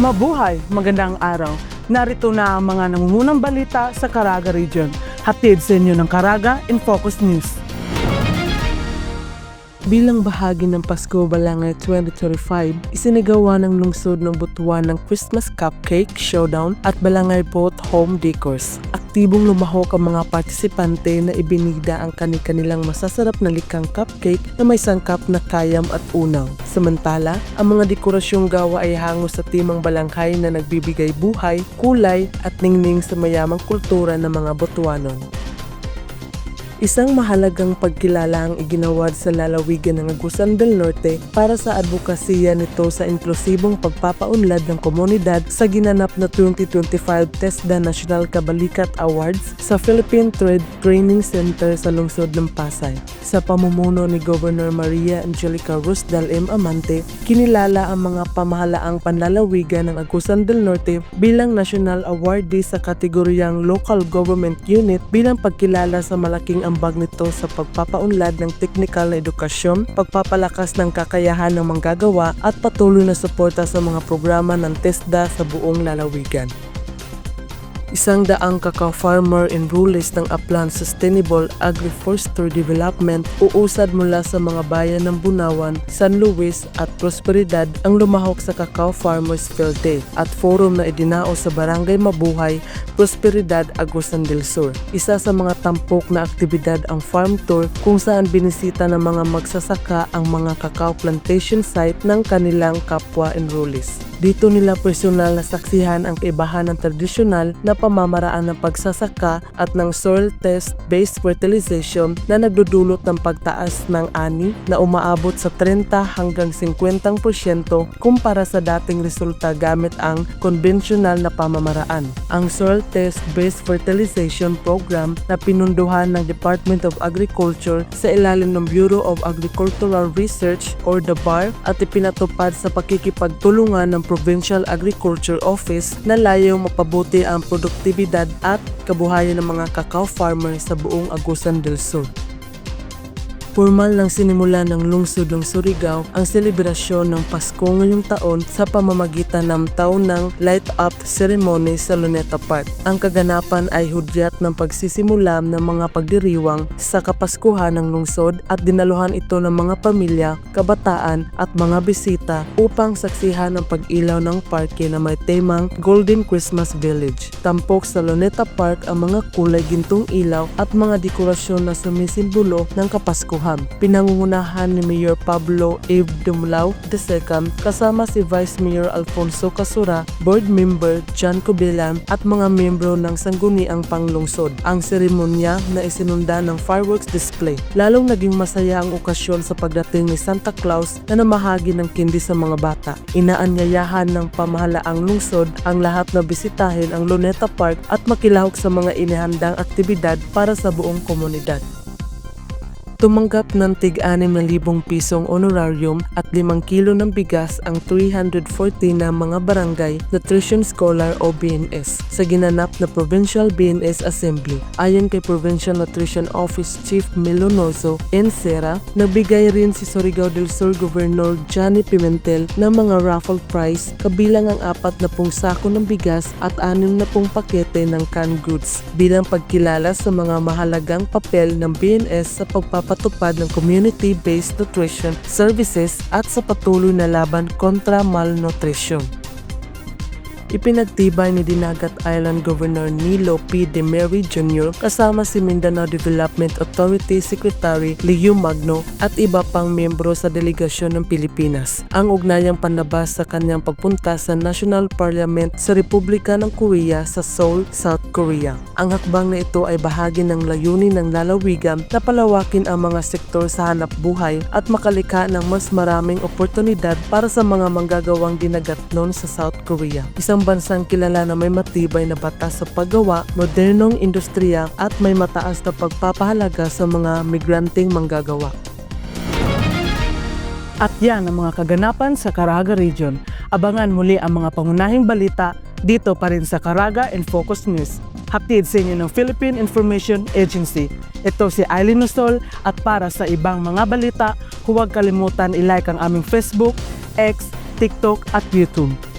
Mabuhay! Magandang araw! Narito na ang mga nangungunang balita sa Caraga Region. Hatid sa inyo ng Caraga in Focus News. Bilang bahagi ng Pasko Balangay 2025, isinagawa ng lungsod ng Butuan ng Christmas Cupcake Showdown at Balangay Boat Home Decors. Aktibong lumahok ang mga partisipante na ibinida ang kani-kanilang masasarap na likhang cupcake na may sangkap na kayam at unaw. Samantala, ang mga dekorasyong gawa ay hango sa timang balanghay na nagbibigay buhay, kulay at ningning sa mayamang kultura ng mga Butuanon. Isang mahalagang pagkilala ang iginawad sa lalawigan ng Agusan del Norte para sa advokasya nito sa inklusibong pagpapaunlad ng komunidad sa ginanap na 2025 TESDA National Kabalikat Awards sa Philippine Trade Training Center sa lungsod ng Pasay. Sa pamumuno ni Governor Maria Angelica Rusdal M. Amante, kinilala ang mga pamahalaang panlalawigan ng Agusan del Norte bilang National Awardee sa kategoryang Local Government Unit bilang pagkilala sa malaking ambag nito sa pagpapaunlad ng teknikal na edukasyon, pagpapalakas ng kakayahan ng manggagawa at patuloy na suporta sa mga programa ng TESDA sa buong lalawigan. 100 cacao farmer enrollees ng Aplan Sustainable Agri-Forestry Development uusad mula sa mga bayan ng Bunawan, San Luis at Prosperidad ang lumahok sa Cacao Farmers Field Day at forum na idinao sa Barangay Mabuhay, Prosperidad, Agusan del Sur. Isa sa mga tampok na aktibidad ang farm tour kung saan binisita ng mga magsasaka ang mga cacao plantation site ng kanilang kapwa enrollees. Dito nila personal na saksihan ang kaibahan ng tradisyonal na pamamaraan ng pagsasaka at ng soil test-based fertilization na nagdudulot ng pagtaas ng ani na umaabot sa 30 hanggang 50% kumpara sa dating resulta gamit ang konbensyonal na pamamaraan. Ang soil test-based fertilization program na pinunduhan ng Department of Agriculture sa ilalim ng Bureau of Agricultural Research or the BAR at ipinatupad sa pakikipagtulungan ng Provincial Agriculture Office na layong mapabuti ang produktibidad at kabuhayan ng mga cacao farmer sa buong Agusan del Sur. Formal nang sinimula ng lungsod ng Surigao ang selebrasyon ng Pasko ngayong taon sa pamamagitan ng taunang light-up ceremony sa Luneta Park. Ang kaganapan ay hudyat ng pagsisimula ng mga pagdiriwang sa Kapaskuhan ng lungsod at dinaluhan ito ng mga pamilya, kabataan at mga bisita upang saksihan ang pag-ilaw ng parke na may temang Golden Christmas Village. Tampok sa Luneta Park ang mga kulay gintong ilaw at mga dekorasyon na sumisimbolo ng Kapaskuhan. Pinangungunahan ni Mayor Pablo A. Dumlao II kasama si Vice Mayor Alfonso Casura, Board Member John Cobilan at mga miyembro ng sangguniang panglungsod. Ang seremonya na isinunda ng fireworks display. Lalong naging masaya ang okasyon sa pagdating ni Santa Claus na namahagi ng kindi sa mga bata. Inaanyayahan ng pamahalaang lungsod ang lahat na bisitahin ang Luneta Park at makilahok sa mga inihandang aktibidad para sa buong komunidad. Tumanggap ng tig-6,000 pisong honorarium at 5 kilo ng bigas ang 340 na mga barangay Nutrition Scholar o BNS sa ginanap na Provincial BNS Assembly. Ayon kay Provincial Nutrition Office Chief Melonoso Encera, nagbigay rin si Surigao del Sur Governor Johnny Pimentel ng mga raffle prize kabilang ang 40 sako ng bigas at 60 pakete ng canned goods bilang pagkilala sa mga mahalagang papel ng BNS sa pagpapatupad ng community-based nutrition services at sa patuloy na laban kontra malnutrition. Ipinagtibay ni Dinagat Island Governor Nilo P. De Mary Jr. kasama si Mindanao Development Authority Secretary Leo Magno at iba pang miyembro sa delegasyon ng Pilipinas ang ugnayang panlabas sa kanyang pagpunta sa National Parliament sa Republika ng Korea sa Seoul, South Korea. Ang hakbang na ito ay bahagi ng layunin ng lalawigan na palawakin ang mga sektor sa hanap buhay at makalikha ng mas maraming oportunidad para sa mga manggagawang dinagatnon sa South Korea. Isang bansang kilala na may matibay na batas sa paggawa, modernong industriya at may mataas na pagpapahalaga sa mga migranteng manggagawa. At yan ang mga kaganapan sa Caraga Region. Abangan muli ang mga pangunahing balita dito pa rin sa Caraga in Focus News. Hatid sa inyo ng Philippine Information Agency. Ito si Aileen Nosol at para sa ibang mga balita, huwag kalimutan i-like ang aming Facebook, X, TikTok at YouTube.